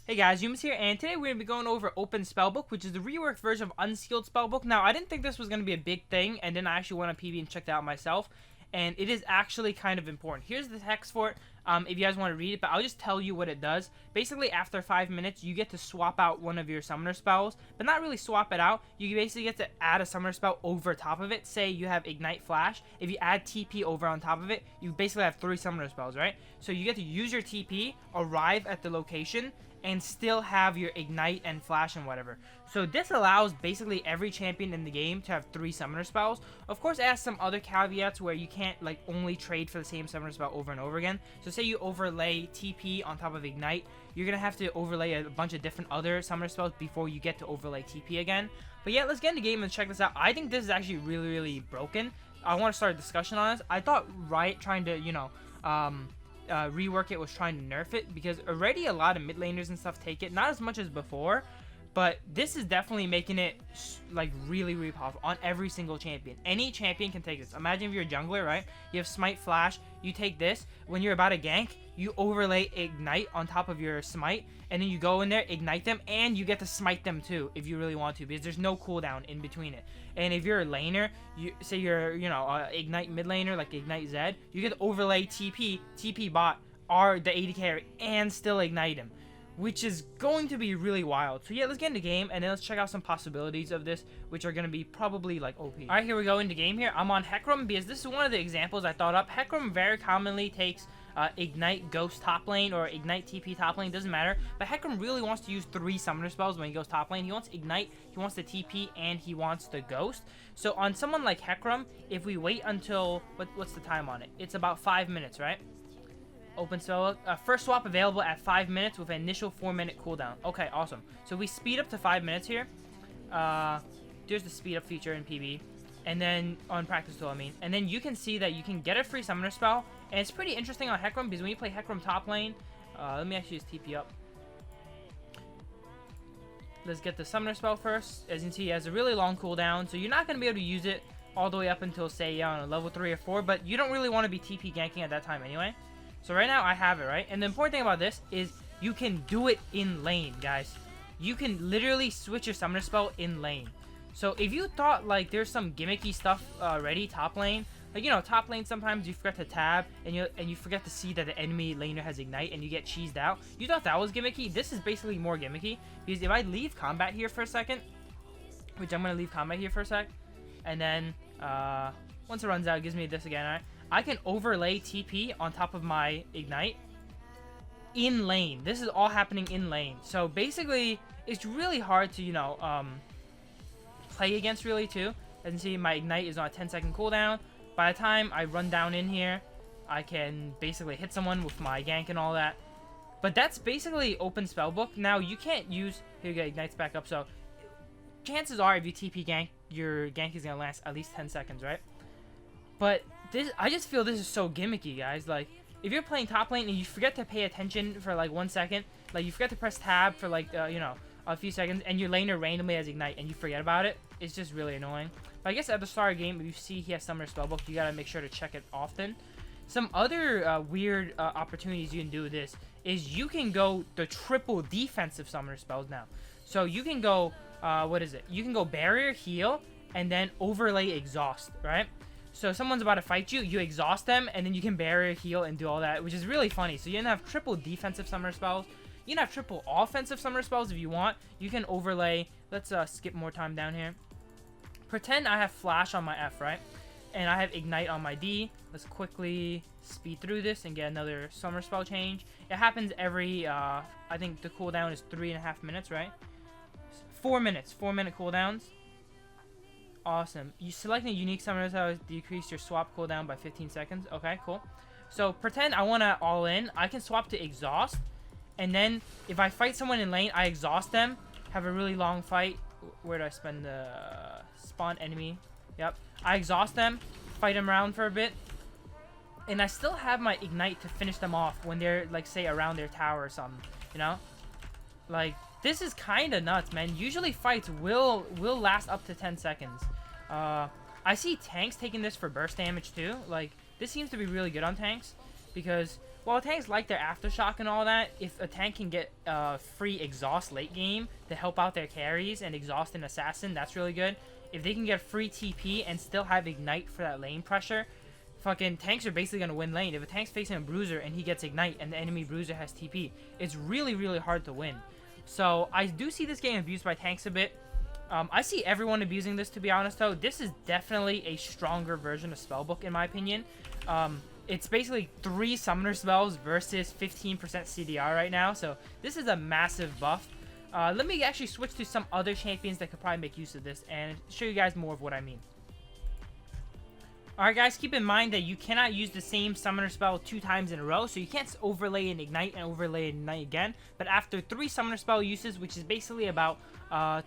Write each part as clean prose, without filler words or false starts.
Hey guys, Youumuus here, and today we're going to be going over Open Spellbook, which is the reworked version of Unsealed Spellbook. Now, I didn't think this was going to be a big thing, and then I actually went on PB and checked it out myself, and it is actually kind of important. Here's the text for it, if you guys want to read it, but I'll just tell you what it does. Basically, after 5 minutes, you get to swap out one of your summoner spells, but not really swap it out. You basically get to add a summoner spell over top of it. Say you have Ignite Flash. If you add TP over on top of it, you basically have 3 summoner spells, right? So you get to use your TP, arrive at the location, and still have your Ignite and Flash and whatever. So this allows basically every champion in the game to have 3 summoner spells. Of course, it has some other caveats where you can't like only trade for the same summoner spell over and over again. So say you overlay TP on top of Ignite, you're gonna have to overlay a bunch of different other summoner spells before you get to overlay TP again. But yeah, let's get in the game and check this out. I think this is actually really broken. I want to start a discussion on this. I thought Riot trying to, rework it was trying to nerf it, because already a lot of mid laners and stuff take it, not as much as before, but this is definitely making it like really powerful on every single champion. Any champion can take this. Imagine if you're a jungler, right? You have Smite Flash, you take this, when you're about to gank, you overlay Ignite on top of your Smite, and then you go in there, Ignite them, and you get to smite them too if you really want to, because there's no cooldown in between it. And if you're a laner, you say you're, Ignite mid laner, like Ignite Zed, you get to overlay TP bot, or the AD carry, and still ignite him, which is going to be really wild. So yeah, let's get into game, and then let's check out some possibilities of this, which are going to be probably like OP. Alright, here we go into game here. I'm on Hecarim, because this is one of the examples I thought up. Hecarim very commonly takes Ignite Ghost top lane, or Ignite TP top lane, doesn't matter. But Hecarim really wants to use 3 summoner spells when he goes top lane. He wants Ignite, he wants the TP, and he wants the Ghost. So on someone like Hecarim, if we wait until, what's the time on it? It's about 5 minutes, right? Open Spellbook. First swap available at 5 minutes with an initial 4-minute cooldown. Okay, awesome. So we speed up to 5 minutes here. There's the speed up feature in PB. And then, on Practice Tool, I mean. And then you can see that you can get a free summoner spell. And it's pretty interesting on Hecarim, because when you play Hecarim top lane, let me actually just TP up. Let's get the summoner spell first. As you can see, he has a really long cooldown, so you're not going to be able to use it all the way up until, say, on a level 3 or 4, but you don't really want to be TP ganking at that time anyway. So right now, I have it, right? And the important thing about this is you can do it in lane, guys. You can literally switch your summoner spell in lane. So if you thought, like, there's some gimmicky stuff already top lane, like, top lane sometimes you forget to tab, and you forget to see that the enemy laner has Ignite, and you get cheesed out. You thought that was gimmicky? This is basically more gimmicky, because if I leave combat here for a second, which I'm going to leave combat here for a sec, and then once it runs out, it gives me this again, alright? I can overlay TP on top of my Ignite in lane. This is all happening in lane. So basically, it's really hard to, play against really too. As you can see, my Ignite is on a 10-second cooldown. By the time I run down in here, I can basically hit someone with my gank and all that. But that's basically Open Spellbook. Now, you can't use... Here you go, Ignite's back up. So, chances are, if you TP gank, your gank is going to last at least 10 seconds, right? But this, I just feel this is so gimmicky, guys. Like, if you're playing top lane and you forget to pay attention for like 1 second, like you forget to press tab for like, a few seconds, and your laner randomly has Ignite and you forget about it, it's just really annoying. But I guess at the start of the game, if you see he has Summoner Spellbook, you gotta make sure to check it often. Some other weird opportunities you can do with this is you can go the triple defensive Summoner Spells now. So you can go, You can go Barrier, Heal, and then overlay Exhaust, right? So someone's about to fight you, you exhaust them, and then you can barrier, heal, and do all that, which is really funny. So you can have triple defensive summoner spells. You can have triple offensive summoner spells if you want. You can overlay. Let's skip more time down here. Pretend I have Flash on my F, right? And I have Ignite on my D. Let's quickly speed through this and get another summoner spell change. It happens every, I think the cooldown is 3.5 minutes, right? 4 minutes, 4-minute cooldowns. Awesome. You selecting a unique summoner spell decrease your swap cooldown by 15 seconds. Okay, cool. So pretend I want to all in. I can swap to exhaust, and then if I fight someone in lane, I exhaust them. Have a really long fight. Where do I spend the spawn enemy? Yep. I exhaust them, fight them around for a bit, and I still have my Ignite to finish them off when they're like say around their tower or something. Like. This is kind of nuts, man. Usually fights will last up to 10 seconds. I see tanks taking this for burst damage too. Like, this seems to be really good on tanks, because while tanks like their aftershock and all that, if a tank can get free exhaust late game to help out their carries and exhaust an assassin, that's really good. If they can get free TP and still have ignite for that lane pressure, fucking tanks are basically going to win lane. If a tank's facing a bruiser and he gets ignite and the enemy bruiser has TP, it's really, really hard to win. So I do see this game abused by tanks a bit. I see everyone abusing this, to be honest, though. This is definitely a stronger version of Spellbook, in my opinion. It's basically 3 summoner spells versus 15% CDR right now, so this is a massive buff. Let me actually switch to some other champions that could probably make use of this and show you guys more of what I mean. Alright guys, keep in mind that you cannot use the same summoner spell 2 times in a row, so you can't overlay an ignite and overlay an ignite again. But after 3 summoner spell uses, which is basically about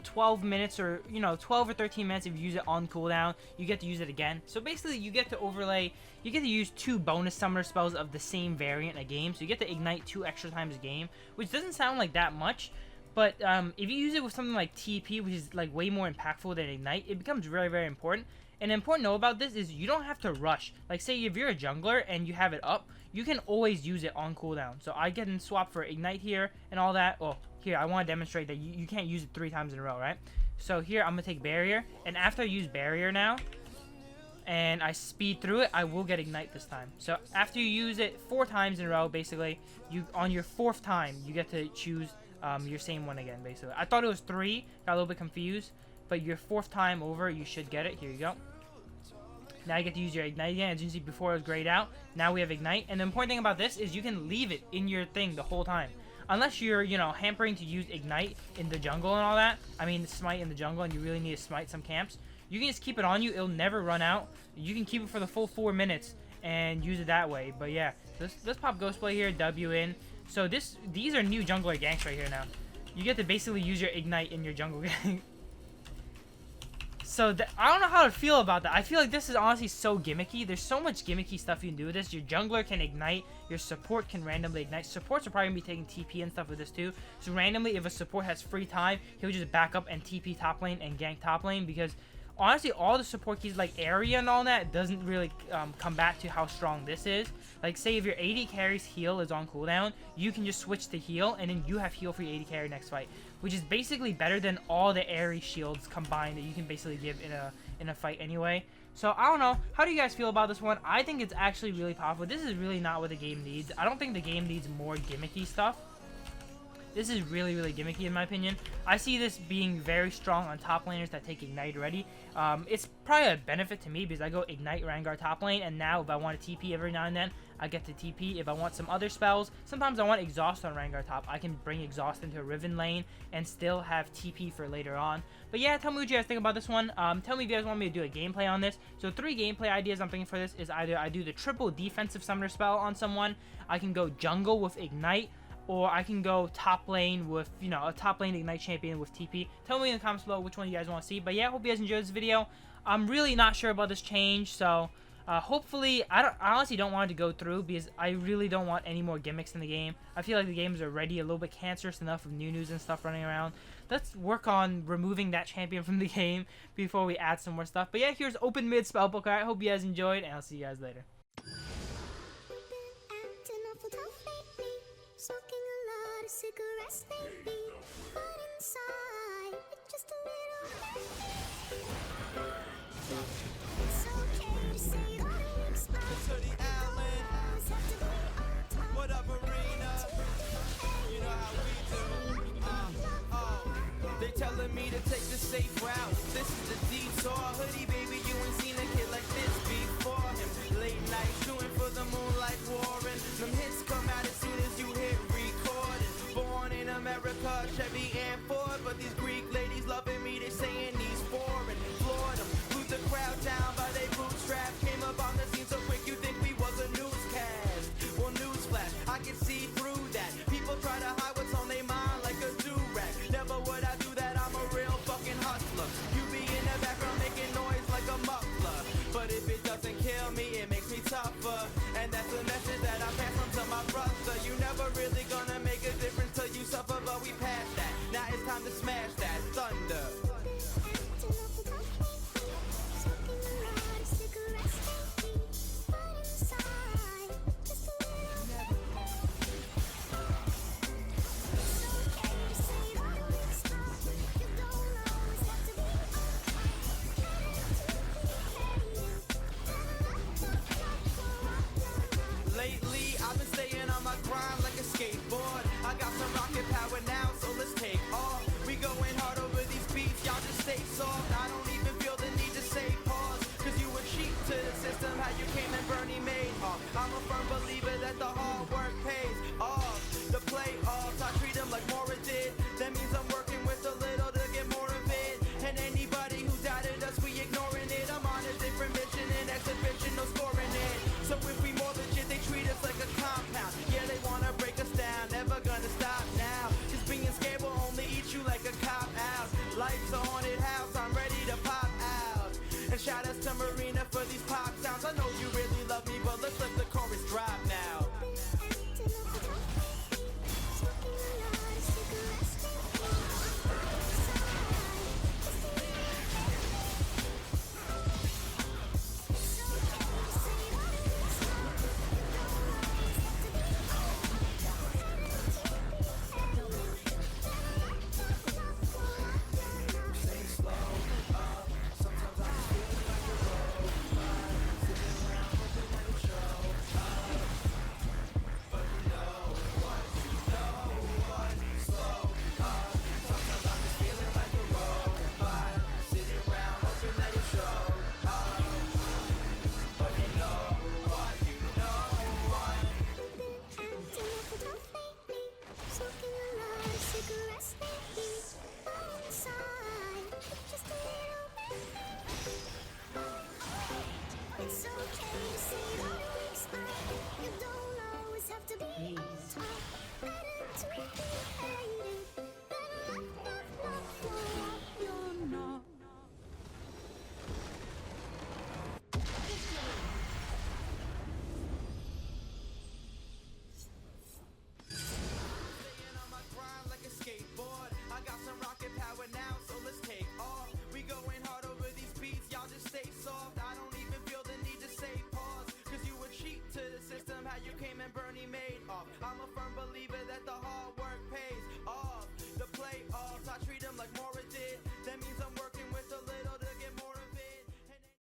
12 minutes or, 12 or 13 minutes if you use it on cooldown, you get to use it again. So basically you get to overlay, you get to use 2 bonus summoner spells of the same variant a game, so you get to ignite 2 extra times a game, which doesn't sound like that much. But if you use it with something like TP, which is like way more impactful than ignite, it becomes very, very important. And an important note about this is you don't have to rush. Like, say if you're a jungler and you have it up, you can always use it on cooldown. So I can swap for ignite here and all that. Oh, here, I want to demonstrate that you can't use it 3 times in a row, right? So here, I'm going to take barrier. And after I use barrier now, and I speed through it, I will get ignite this time. So after you use it 4 times in a row, basically, on your 4th time, you get to choose your same one again, basically. I thought it was 3, got a little bit confused. But your 4th time over, you should get it. Here you go. Now you get to use your ignite again. As you can see, before it was grayed out. Now we have ignite. And the important thing about this is you can leave it in your thing the whole time. Unless you're, hampering to use ignite in the jungle and all that. I mean, smite in the jungle and you really need to smite some camps. You can just keep it on you. It'll never run out. You can keep it for the full 4 minutes and use it that way. But yeah, let's pop Ghostplay here. W in. So these are new jungler ganks right here now. You get to basically use your ignite in your jungle gang. So I don't know how to feel about that. I feel like this is honestly so gimmicky. There's so much gimmicky stuff you can do with this. Your jungler can ignite. Your support can randomly ignite. Supports are probably going to be taking TP and stuff with this too. So randomly, if a support has free time, he'll just back up and TP top lane and gank top lane. Because honestly, all the support keys like area and all that doesn't really come back to how strong this is. Like, say if your AD carry's heal is on cooldown, you can just switch to heal, and then you have heal for your AD carry next fight, which is basically better than all the Aerie shields combined that you can basically give in a fight anyway. So I don't know. How do you guys feel about this one? I think it's actually really powerful. This is really not what the game needs. I don't think the game needs more gimmicky stuff. This is really, really gimmicky in my opinion. I see this being very strong on top laners that take Ignite already. It's probably a benefit to me because I go Ignite Rengar top lane, and now if I want to TP every now and then, I get to TP. If I want some other spells, sometimes I want Exhaust on Rengar top. I can bring Exhaust into a Riven lane and still have TP for later on. But yeah, tell me what you guys think about this one. Tell me if you guys want me to do a gameplay on this. So 3 gameplay ideas I'm thinking for this is either I do the triple defensive summoner spell on someone, I can go jungle with Ignite, or I can go top lane with, a top lane Ignite champion with TP. Tell me in the comments below which one you guys want to see. But yeah, I hope you guys enjoyed this video. I'm really not sure about this change, so hopefully, I honestly don't want it to go through because I really don't want any more gimmicks in the game. I feel like the game's already a little bit cancerous enough of new news and stuff running around. Let's work on removing that champion from the game before we add some more stuff. But yeah, here's open mid Spellbook. I hope you guys enjoyed, and I'll see you guys later. Smoking a lot of cigarettes lately, but inside it's just a little it's okay to say it all expired. To the island, what up, arena? You know how we do. They telling me to take the safe route. This is the detour. Hoodie, baby, you ain't seen a kid like this before. Him late night shooting for the moonlight warring. Them hits come out as soon as you hit record. Born in America, Chevy and Ford, but these Greek ladies loving me. They saying he's foreign. Florida, moved the crowd down by they bootstrap. Came up on the scene so quick you think we was a newscast. Well, newsflash, I can see through that. People try to hide what's on their mind like a do-rag. Never would I do that. I'm a real fucking hustler. You be in the background making noise like a muffler, but if it doesn't kill me, it makes me tougher. And that's the message that I pass on to my brother. You never really gonna make a difference till you suffer, but we passed that. Now it's time to smash that thunder. Smoking a lot of cigarettes lately, but inside just a little custom arena for these pop sounds. I know you